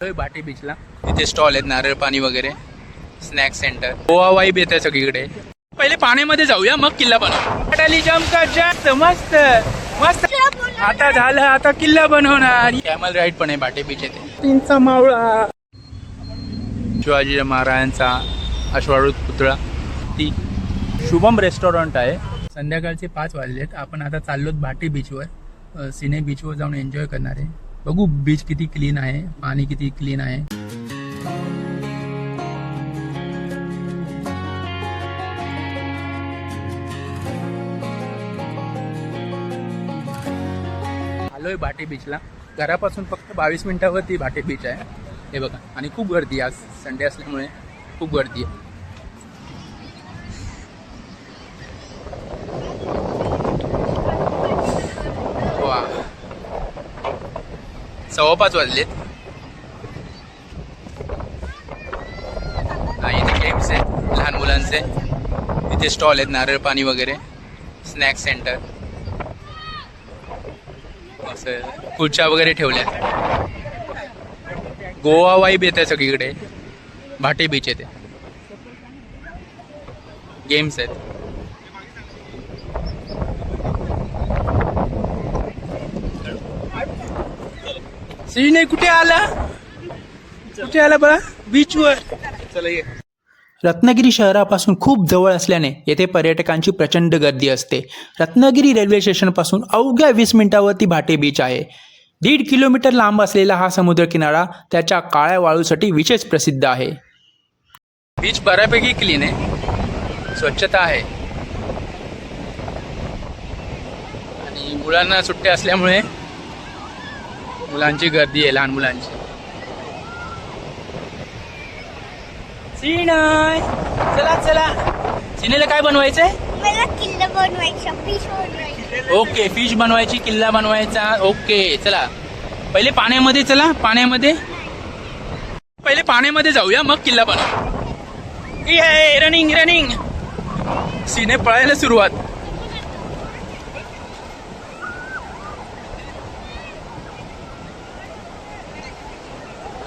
बाटी बीचला इथे स्टॉल आहेत, नारळ पाणी वगैरे, स्नॅक सेंटर, गोवा वाईब येते सगळीकडे. पहिले पाण्यामध्ये जाऊया मग किल्ला बनवू. जास्त मस्त मस्त. आता झालं, आता किल्ला बनवणार. कॅमल राईड पण आहे बाटी बीच येते. तीनचा मावळा, शिवाजी महाराजांचा अश्वारूढ पुतळा, ती शुभम रेस्टॉरंट आहे. संध्याकाळचे 5 वाजलेत. आपण आता चाललोत बाटी बीचवर. सिने बीचवर जाऊन एन्जॉय करणार आहे. बघू बीच किती क्लीन आहे, पाणी किती क्लीन आहे. आलोय बाटी बीचला. घरापासून फक्त 22 मिनिटावरती बाटी बीच आहे. हे बघा, आणि खूप गर्दी. आज संडे असल्यामुळे खूप गर्दी आहे. वा, 5:15 वाजलेत. इथे गेम्स आहेत लहान मुलांचे. इथे स्टॉल आहेत, नारळ पाणी वगैरे, स्नॅक सेंटर, असं खुर्च्या वगैरे ठेवल्यात. गोवा वाईब येते सगळीकडे. भाटे बीच येते. गेम्स आहेत. सीने कुठे आला, कुठे आला बा? बीचवर. चला ये. रत्नागिरी शहरापासून खूप जवळ असल्याने येथे पर्यटकांची प्रचंड गर्दी असते. रत्नागिरी रेल्वे स्टेशनपासून अवघ्या 20 मिनिटावरती भाटे बीच आहे. 1.5 किलोमीटर लांब असलेला हा समुद्रकिनारा त्याच्या काळ्या वाळूसाठी विशेष प्रसिद्ध आहे. बीच बऱ्यापैकी क्लीन आहे, स्वच्छता आहे. आणि मुलांना सुट्ट्या असल्यामुळे मुलांची गर्दी आहे, लहान मुलांची. सीनाय, चला चला. सीनेला काय बनवायचंय? मला किल्ला बनवायचा, फिश बनवायचा. ओके, फिश बनवायची, किल्ला बनवायचा. ओके, चला. पहिले पाण्यामध्ये, चला पाण्यामध्ये. पहिले पाण्यामध्ये जाऊया मग किल्ला बनवू. ये रनिंग रनिंग. सीने पळायला सुरुवात.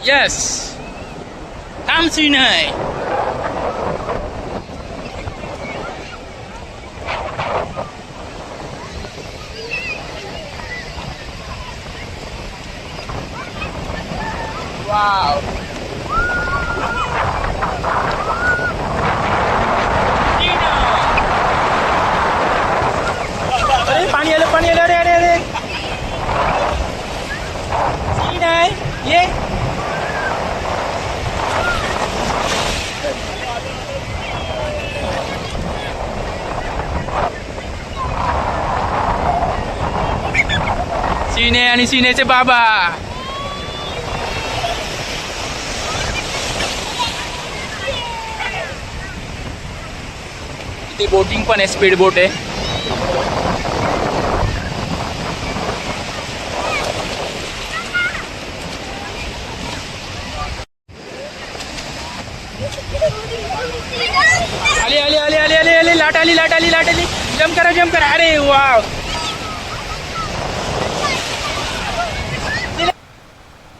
यस, थांब सीनाय. वाव. अरे पाणी आलं, पाणी आलं. अरे अरे अरे. सीनाय ये. सीने आणि सीनेचे बाबा. इथे बोटिंग पण आहे, स्पीड बोट आहे. आली आली आली आली आली आली. लाट आली, लाट आली, लाट आली. जम्प करा, जम्प करा. अरे वाव.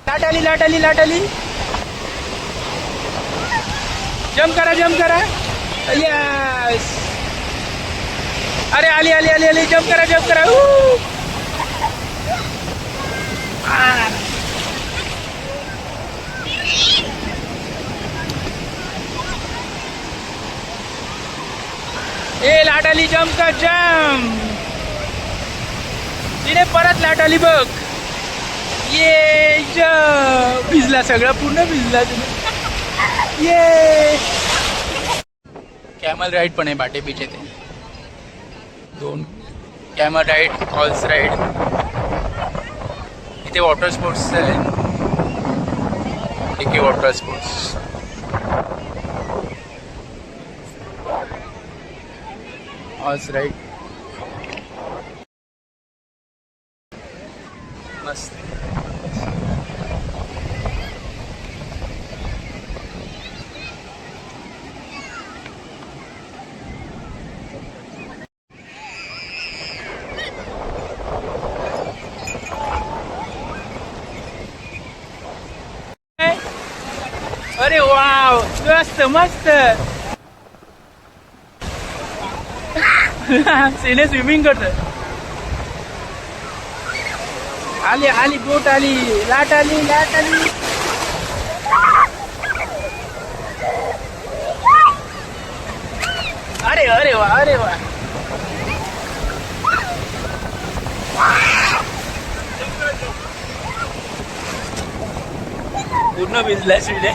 लाट आली, लाट आली, लाट आली. जम्प करा, जम्प करा. यस. अरे आली आली आली आली. जम्प करा, जम्प करा. ए लाट आली, जम्प कर, जम्प. तिने परत लाट आली बघ. ये भिजला, सगळं पूर्ण भिजला. ये. कॅमल राईड पण आहे बाटे बीच येते. 2 कॅमल राईड, हॉर्स राईड. इथे वॉटर स्पोर्ट्स आहे. इथे वॉटर स्पोर्ट्स. हॉर्स राईड मस्त. अरे वाव मस्त मस्त. सीने स्विमिंग करत. आली आली बोट आली, लाट आली लाट आली. अरे अरे वा अरे वा. पूर्ण भिजलाय शिडे.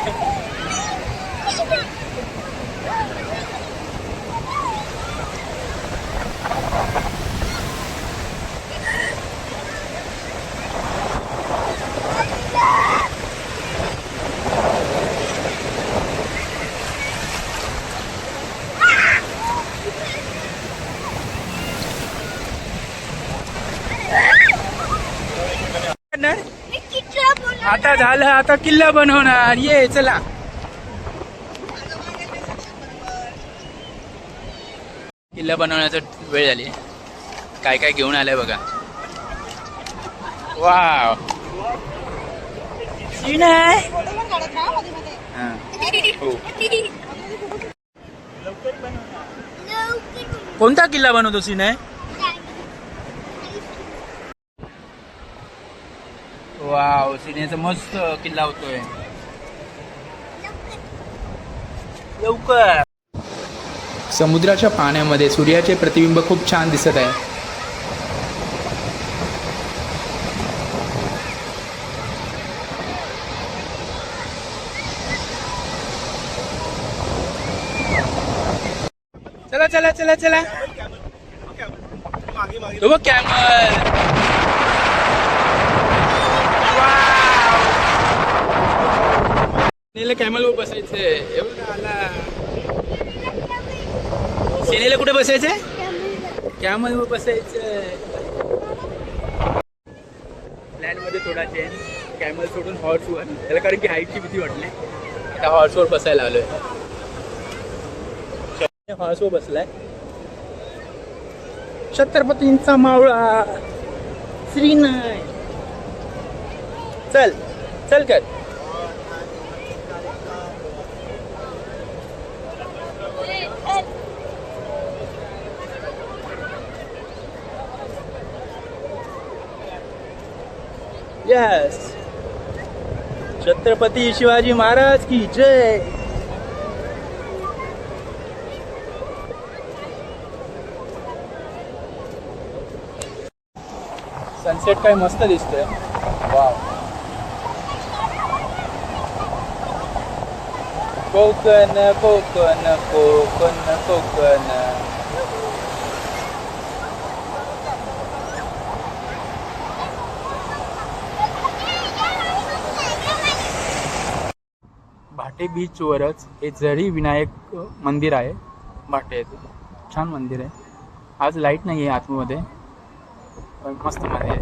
मी किल्ला बनवणार. आता झालं, आता किल्ला बनवणार. ये चला. किल्ला बनवण्याचा वेळ झाली. काय काय घेऊन आलंय बघा. वाव सीन आहे. हा. हो. कोणता किल्ला बनवतो सीन आहे. वाव सिनेचा मस्त किल्ला होतोय. लवकर. समुद्राच्या पाण्यामध्ये सूर्याचे प्रतिबिंब खूप छान दिसत आहे. चला चला चला चला. तो बघ कॅमल. कॅमल वर बसायचंय. एवढं आला. सेनेला कुठे बसायचंय. कॅमल वर बसायचंय. प्लॅन मध्ये थोडा चेंज. कॅमल सोडून हॉर्स वर. त्याला कारण की हाईटची भीती वाटली. आता हॉर्स वर बसायला आलोय. हॉर्स वर बसलाय. छत्रपतींचा मावळा श्रीनाय. चल चल कर. यस. छत्रपती शिवाजी महाराज की जय. सनसेट काय मस्त दिसतोय. वाव. कोकण कोकण कोकण कोकण. भाटे बीचवरच हे जरी विनायक मंदिर आहे. भाट्याचं छान मंदिर आहे. आज लाईट नाही आहे आतमध्ये, पण मस्त मंदिर आहे.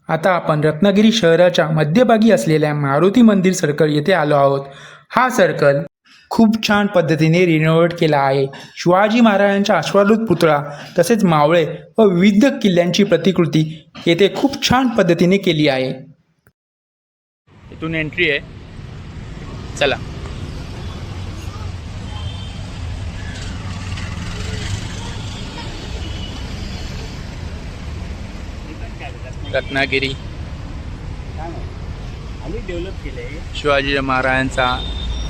आता आपण रत्नागिरी शहराच्या मध्यभागी असलेल्या मारुती मंदिर सर्कल येथे आलो आहोत. हा सर्कल खूप छान पद्धतीने रिनोव्हेट केला आहे. शिवाजी महाराजांचा अश्वारूढ पुतळा तसेच मावळे व विविध किल्ल्यांची प्रतिकृती येथे खूप छान पद्धतीने केली आहे. इथून एंट्री आहे. चला. रत्नागिरी डेव्हलप केलंय. शिवाजी महाराजांचा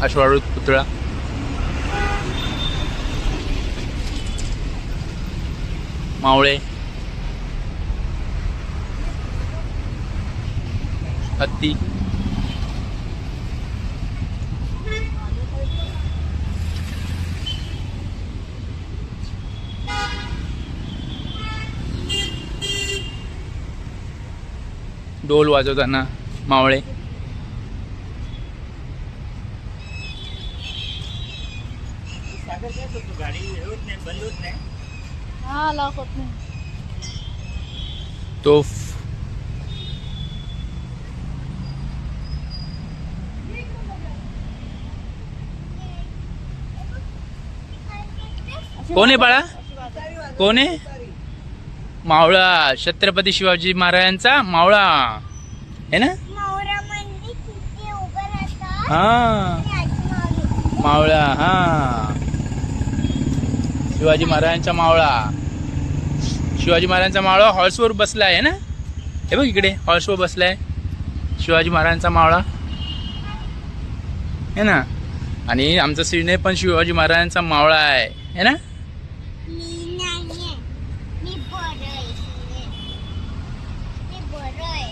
अश्वारूढ पुतळा. मावळे, हत्ती, ढोल वाजवताना मावळे. तोफ, कोण आहे बाळा. कोण आहे. मावळा. छत्रपती शिवाजी महाराजांचा मावळा आहे ना. हा मावळा, हा शिवाजी महाराजांचा मावळा. शिवाजी महाराजांचा मावळा हॉर्सवर बसला आहे ना. हे बघ इकडे हॉर्सवर बसलाय शिवाजी महाराजांचा मावळा है ना. आणि आमचा सिडने पण शिवाजी महाराजांचा मावळा आहे ना. मी नाहीये. मी बरं आहे. मी बरं आहे.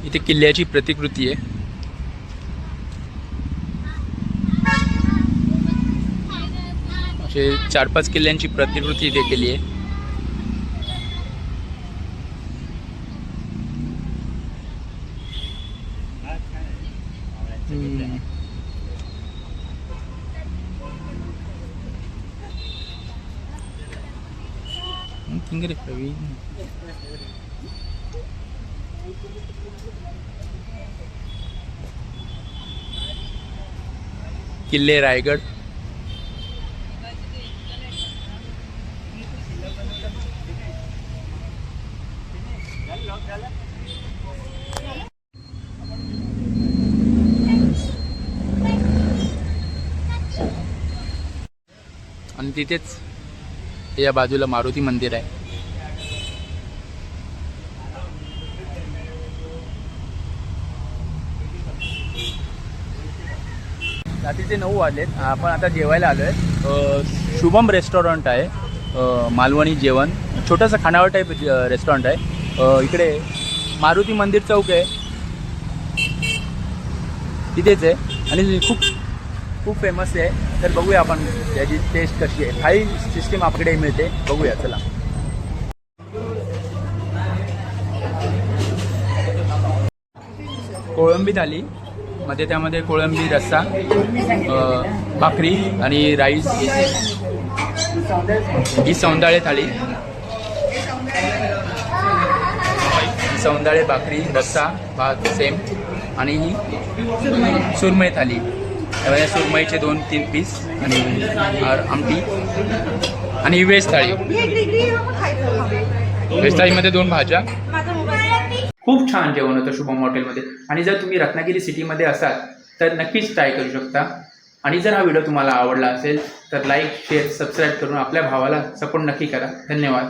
इथे किल्ल्याची प्रतिकृती आहे. असे 4-5 किल्ल्यांची प्रतिकृती इथे केली आहे. प्रवीण किल्ले रायगड. आणि तिथेच या बाजूला मारुती मंदिर आहे. रात्रीचे 9 वाजलेत. आपण आता जेवायला आलो आहे. शुभम रेस्टॉरंट आहे. मालवणी जेवण, छोटंसं खानावळ टाईप रेस्टॉरंट आहे. इकडे मारुती मंदिर चौक आहे तिथेच आहे आणि खूप फेमस आहे. तर बघूया आपण याची टेस्ट कशी आहे. थाळी सिस्टीम आपल्याकडे मिळते, बघूया चला. कोळंबी थाली मध्ये, त्यामध्ये कोळंबी रस्सा, भाकरी आणि राईस. ही सौंदाळे थाळी, सौंदाळे भाकरी रस्सा भात सेम. आणि ही सुरमई थाली, त्यामध्ये सुरमईचे 2-3 पीस आणि आमटी. आणि व्हेज थाळी, व्हेज थाळीमध्ये 2 भाज्या. खूप छान जेवण होतं शुभम हॉटेलमध्ये. आणि जर तुम्ही रत्नागिरी सिटीमध्ये असाल तर नक्कीच ट्राय करू शकता. आणि जर हा व्हिडिओ तुम्हाला आवडला असेल तर लाईक शेअर सबस्क्राईब करून आपल्या भावाला सपोर्ट नक्की करा. धन्यवाद.